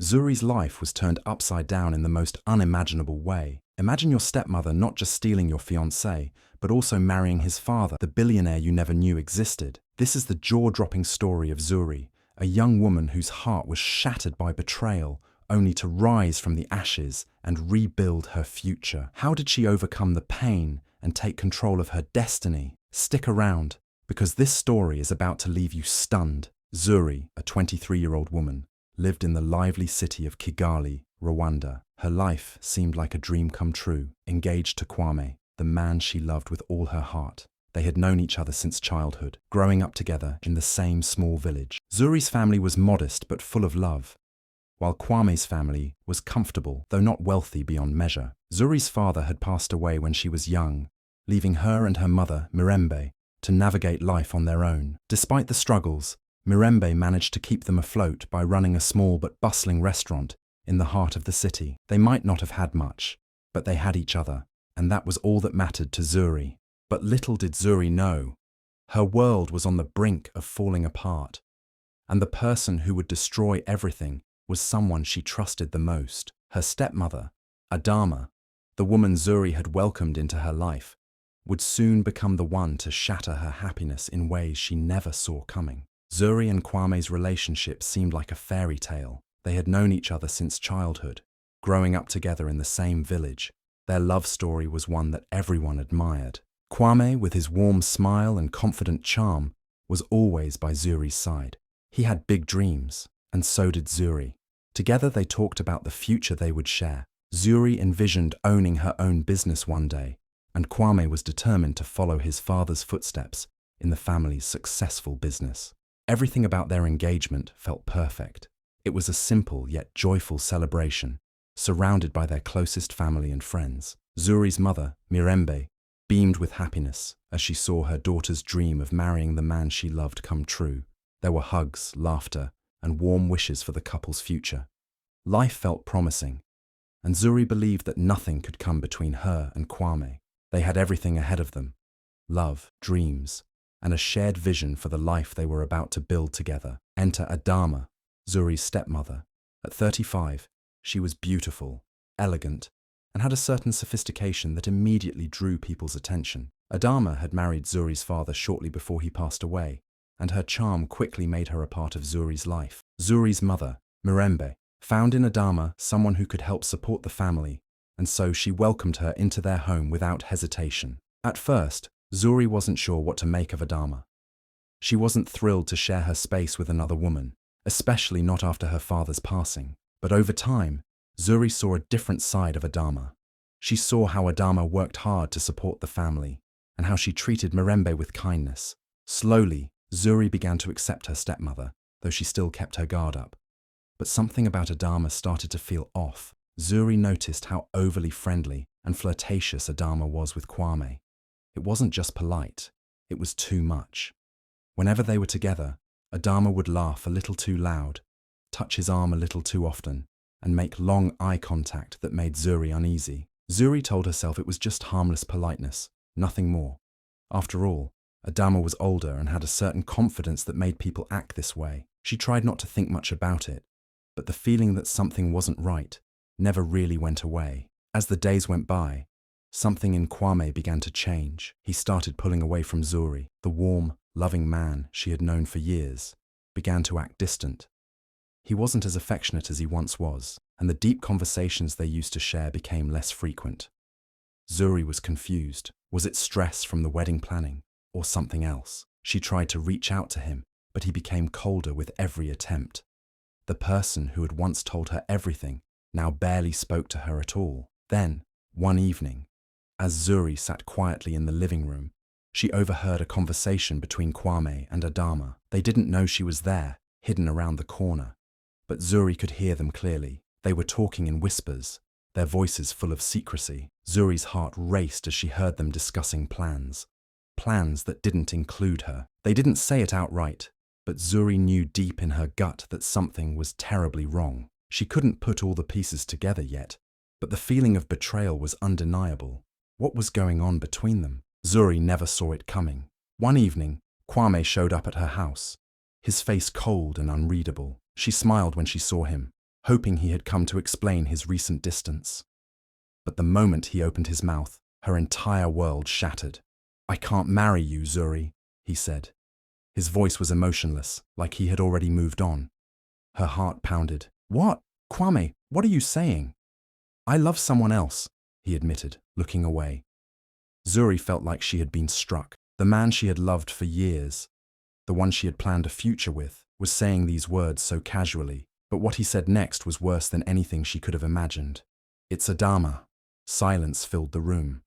Zuri's life was turned upside down in the most unimaginable way. Imagine your stepmother not just stealing your fiancé, but also marrying his father, the billionaire you never knew existed. This is the jaw-dropping story of Zuri, a young woman whose heart was shattered by betrayal, only to rise from the ashes and rebuild her future. How did she overcome the pain and take control of her destiny? Stick around, because this story is about to leave you stunned. Zuri, a 23-year-old woman, lived in the lively city of Kigali, Rwanda. Her life seemed like a dream come true, engaged to Kwame, the man she loved with all her heart. They had known each other since childhood, growing up together in the same small village. Zuri's family was modest but full of love, while Kwame's family was comfortable, though not wealthy beyond measure. Zuri's father had passed away when she was young, leaving her and her mother, Mirembe, to navigate life on their own. Despite the struggles, Mirembe managed to keep them afloat by running a small but bustling restaurant in the heart of the city. They might not have had much, but they had each other, and that was all that mattered to Zuri. But little did Zuri know, her world was on the brink of falling apart, and the person who would destroy everything was someone she trusted the most. Her stepmother, Adama, the woman Zuri had welcomed into her life, would soon become the one to shatter her happiness in ways she never saw coming. Zuri and Kwame's relationship seemed like a fairy tale. They had known each other since childhood, growing up together in the same village. Their love story was one that everyone admired. Kwame, with his warm smile and confident charm, was always by Zuri's side. He had big dreams, and so did Zuri. Together they talked about the future they would share. Zuri envisioned owning her own business one day, and Kwame was determined to follow his father's footsteps in the family's successful business. Everything about their engagement felt perfect. It was a simple yet joyful celebration, surrounded by their closest family and friends. Zuri's mother, Mirembe, beamed with happiness as she saw her daughter's dream of marrying the man she loved come true. There were hugs, laughter, and warm wishes for the couple's future. Life felt promising, and Zuri believed that nothing could come between her and Kwame. They had everything ahead of them: love, dreams, and a shared vision for the life they were about to build together. Enter Adama, Zuri's stepmother. At 35, she was beautiful, elegant, and had a certain sophistication that immediately drew people's attention. Adama had married Zuri's father shortly before he passed away, and her charm quickly made her a part of Zuri's life. Zuri's mother, Mirembe, found in Adama someone who could help support the family, and so she welcomed her into their home without hesitation. At first, Zuri wasn't sure what to make of Adama. She wasn't thrilled to share her space with another woman, especially not after her father's passing. But over time, Zuri saw a different side of Adama. She saw how Adama worked hard to support the family, and how she treated Mirembe with kindness. Slowly, Zuri began to accept her stepmother, though she still kept her guard up. But something about Adama started to feel off. Zuri noticed how overly friendly and flirtatious Adama was with Kwame. It wasn't just polite, it was too much. Whenever they were together, Adama would laugh a little too loud, touch his arm a little too often, and make long eye contact that made Zuri uneasy. Zuri told herself it was just harmless politeness, nothing more. After all, Adama was older and had a certain confidence that made people act this way. She tried not to think much about it, but the feeling that something wasn't right never really went away. As the days went by, something in Kwame began to change. He started pulling away from Zuri. The warm, loving man she had known for years began to act distant. He wasn't as affectionate as he once was, and the deep conversations they used to share became less frequent. Zuri was confused. Was it stress from the wedding planning, or something else? She tried to reach out to him, but he became colder with every attempt. The person who had once told her everything now barely spoke to her at all. Then, one evening, as Zuri sat quietly in the living room, she overheard a conversation between Kwame and Adama. They didn't know she was there, hidden around the corner, but Zuri could hear them clearly. They were talking in whispers, their voices full of secrecy. Zuri's heart raced as she heard them discussing plans. Plans that didn't include her. They didn't say it outright, but Zuri knew deep in her gut that something was terribly wrong. She couldn't put all the pieces together yet, but the feeling of betrayal was undeniable. What was going on between them? Zuri never saw it coming. One evening, Kwame showed up at her house, his face cold and unreadable. She smiled when she saw him, hoping he had come to explain his recent distance. But the moment he opened his mouth, her entire world shattered. "I can't marry you, Zuri," he said. His voice was emotionless, like he had already moved on. Her heart pounded. "What? Kwame, what are you saying?" "I love someone else," he admitted, looking away. Zuri felt like she had been struck. The man she had loved for years, the one she had planned a future with, was saying these words so casually. But what he said next was worse than anything she could have imagined. "It's Adama." Silence filled the room.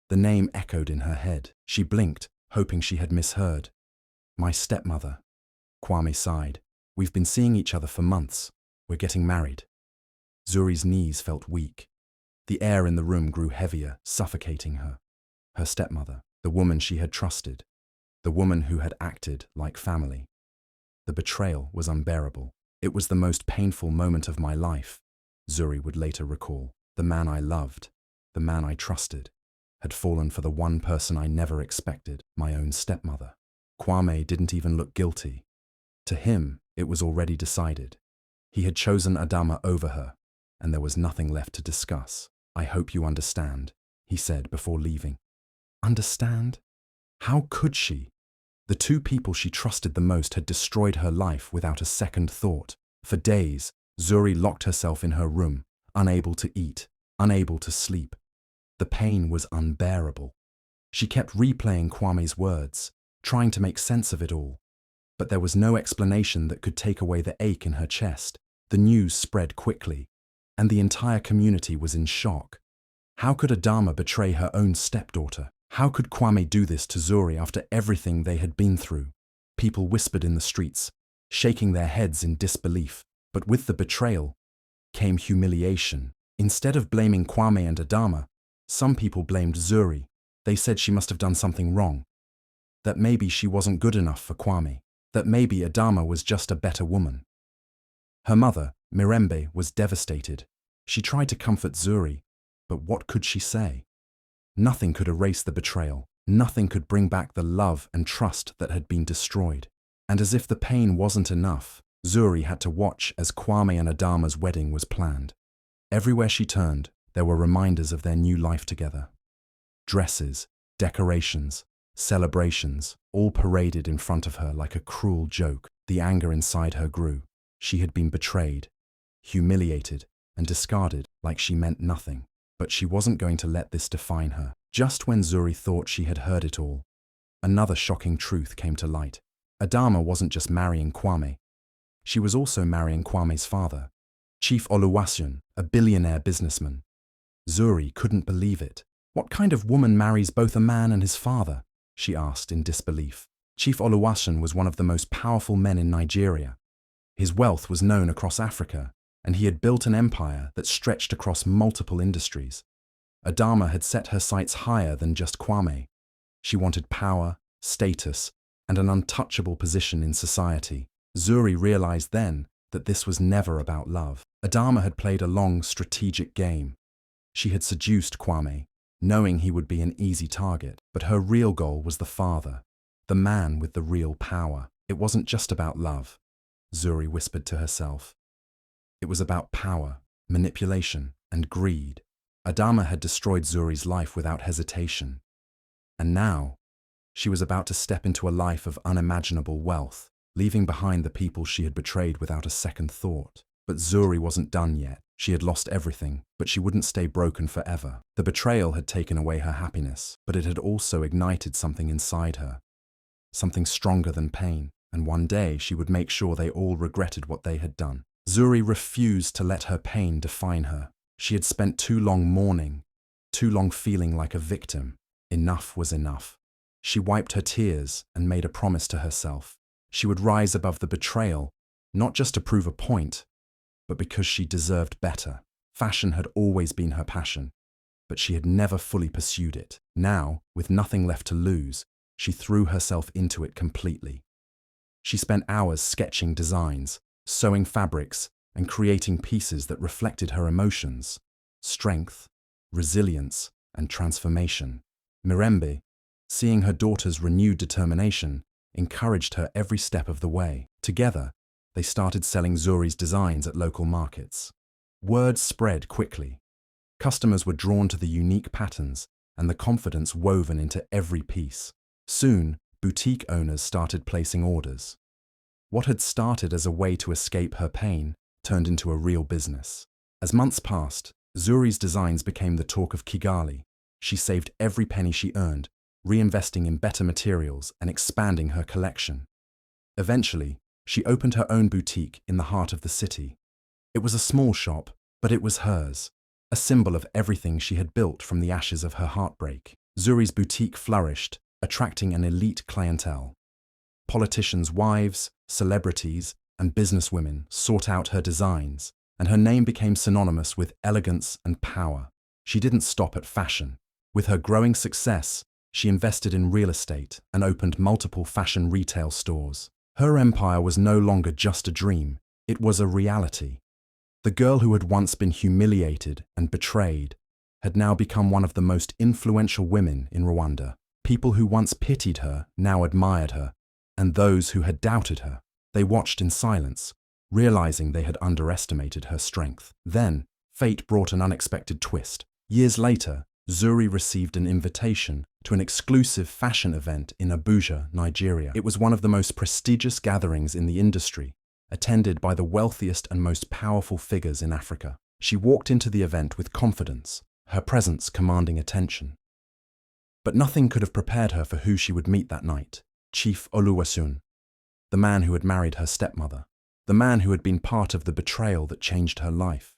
The name echoed in her head. She blinked, hoping she had misheard. "My stepmother." Kwame sighed. "We've been seeing each other for months. We're getting married." Zuri's knees felt weak. The air in the room grew heavier, suffocating her. Her stepmother, the woman she had trusted, the woman who had acted like family. The betrayal was unbearable. "It was the most painful moment of my life," Zuri would later recall. "The man I loved, the man I trusted, had fallen for the one person I never expected, my own stepmother." Kwame didn't even look guilty. To him, it was already decided. He had chosen Adama over her, and there was nothing left to discuss. "I hope you understand," he said before leaving. Understand? How could she? The two people she trusted the most had destroyed her life without a second thought. For days, Zuri locked herself in her room, unable to eat, unable to sleep. The pain was unbearable. She kept replaying Kwame's words, trying to make sense of it all. But there was no explanation that could take away the ache in her chest. The news spread quickly, and the entire community was in shock. How could Adama betray her own stepdaughter? How could Kwame do this to Zuri after everything they had been through? People whispered in the streets, shaking their heads in disbelief. But with the betrayal came humiliation. Instead of blaming Kwame and Adama, some people blamed Zuri. They said she must have done something wrong. That maybe she wasn't good enough for Kwame. That maybe Adama was just a better woman. Her mother, Mirembe, was devastated. She tried to comfort Zuri, but what could she say? Nothing could erase the betrayal. Nothing could bring back the love and trust that had been destroyed. And as if the pain wasn't enough, Zuri had to watch as Kwame and Adama's wedding was planned. Everywhere she turned, there were reminders of their new life together. Dresses, decorations, celebrations, all paraded in front of her like a cruel joke. The anger inside her grew. She had been betrayed, humiliated, and discarded like she meant nothing. But she wasn't going to let this define her. Just when Zuri thought she had heard it all, another shocking truth came to light. Adama wasn't just marrying Kwame. She was also marrying Kwame's father, Chief Oluwaseun, a billionaire businessman. Zuri couldn't believe it. "What kind of woman marries both a man and his father?" she asked in disbelief. Chief Oluwaseun was one of the most powerful men in Nigeria. His wealth was known across Africa, and he had built an empire that stretched across multiple industries. Adama had set her sights higher than just Kwame. She wanted power, status, and an untouchable position in society. Zuri realized then that this was never about love. Adama had played a long, strategic game. She had seduced Kwame, knowing he would be an easy target. But her real goal was the father, the man with the real power. It wasn't just about love, Zuri whispered to herself. It was about power, manipulation, and greed. Adama had destroyed Zuri's life without hesitation. And now, she was about to step into a life of unimaginable wealth, leaving behind the people she had betrayed without a second thought. But Zuri wasn't done yet. She had lost everything, but she wouldn't stay broken forever. The betrayal had taken away her happiness, but it had also ignited something inside her. Something stronger than pain, and one day she would make sure they all regretted what they had done. Zuri refused to let her pain define her. She had spent too long mourning, too long feeling like a victim. Enough was enough. She wiped her tears and made a promise to herself. She would rise above the betrayal, not just to prove a point, but because she deserved better. Fashion had always been her passion, but she had never fully pursued it. Now, with nothing left to lose, she threw herself into it completely. She spent hours sketching designs, sewing fabrics, and creating pieces that reflected her emotions, strength, resilience, and transformation. Mirembe, seeing her daughter's renewed determination, encouraged her every step of the way. Together, They started selling Zuri's designs at local markets. Word spread quickly. Customers were drawn to the unique patterns and the confidence woven into every piece. Soon, boutique owners started placing orders. What had started as a way to escape her pain turned into a real business. As months passed, Zuri's designs became the talk of Kigali. She saved every penny she earned, reinvesting in better materials and expanding her collection. Eventually, she opened her own boutique in the heart of the city. It was a small shop, but it was hers, a symbol of everything she had built from the ashes of her heartbreak. Zuri's boutique flourished, attracting an elite clientele. Politicians' wives, celebrities, and businesswomen sought out her designs, and her name became synonymous with elegance and power. She didn't stop at fashion. With her growing success, she invested in real estate and opened multiple fashion retail stores. Her empire was no longer just a dream, it was a reality. The girl who had once been humiliated and betrayed had now become one of the most influential women in Rwanda. People who once pitied her now admired her, and those who had doubted her, they watched in silence, realizing they had underestimated her strength. Then, fate brought an unexpected twist. Years later, Zuri received an invitation to an exclusive fashion event in Abuja, Nigeria. It was one of the most prestigious gatherings in the industry, attended by the wealthiest and most powerful figures in Africa. She walked into the event with confidence, her presence commanding attention. But nothing could have prepared her for who she would meet that night: Chief Oluwaseun, the man who had married her stepmother, the man who had been part of the betrayal that changed her life.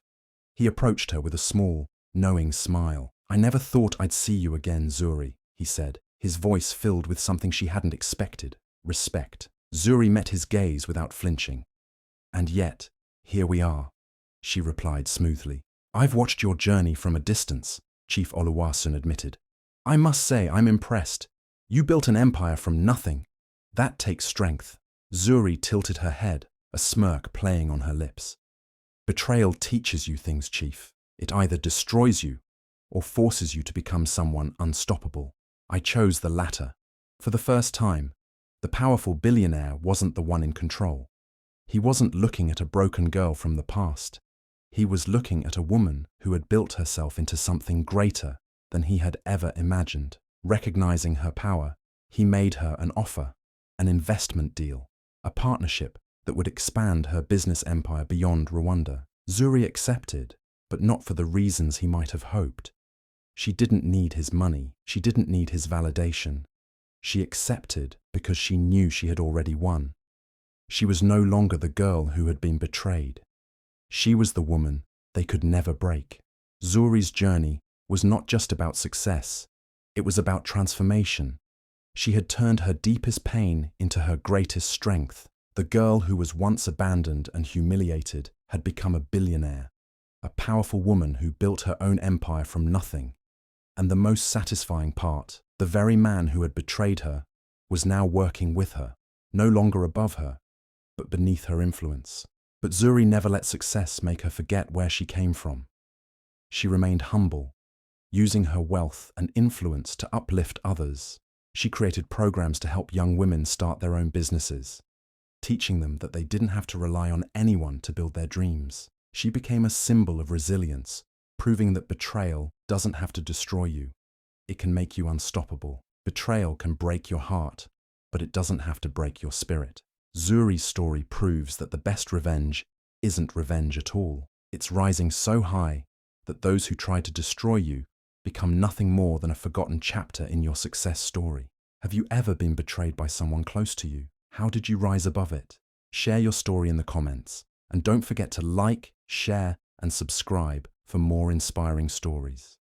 He approached her with a small, knowing smile. "I never thought I'd see you again, Zuri," he said, his voice filled with something she hadn't expected: respect. Zuri met his gaze without flinching. "And yet, here we are," she replied smoothly. "I've watched your journey from a distance," Chief Oluwaseun admitted. "I must say I'm impressed. You built an empire from nothing. That takes strength." Zuri tilted her head, a smirk playing on her lips. "Betrayal teaches you things, Chief. It either destroys you or forces you to become someone unstoppable. I chose the latter. For the first time, the powerful billionaire wasn't the one in control. He wasn't looking at a broken girl from the past. He was looking at a woman who had built herself into something greater than he had ever imagined. Recognizing her power, he made her an offer, an investment deal, a partnership that would expand her business empire beyond Rwanda. Zuri accepted, but not for the reasons he might have hoped. She didn't need his money. She didn't need his validation. She accepted because she knew she had already won. She was no longer the girl who had been betrayed. She was the woman they could never break. Zuri's journey was not just about success. It was about transformation. She had turned her deepest pain into her greatest strength. The girl who was once abandoned and humiliated had become a billionaire, a powerful woman who built her own empire from nothing. And the most satisfying part, the very man who had betrayed her was now working with her, no longer above her, but beneath her influence. But Zuri never let success make her forget where she came from. She remained humble, using her wealth and influence to uplift others. She created programs to help young women start their own businesses, teaching them that they didn't have to rely on anyone to build their dreams. She became a symbol of resilience, proving that betrayal doesn't have to destroy you. It can make you unstoppable. Betrayal can break your heart, but it doesn't have to break your spirit. Zuri's story proves that the best revenge isn't revenge at all. It's rising so high that those who try to destroy you become nothing more than a forgotten chapter in your success story. Have you ever been betrayed by someone close to you? How did you rise above it? Share your story in the comments, and don't forget to like, share, and subscribe for more inspiring stories.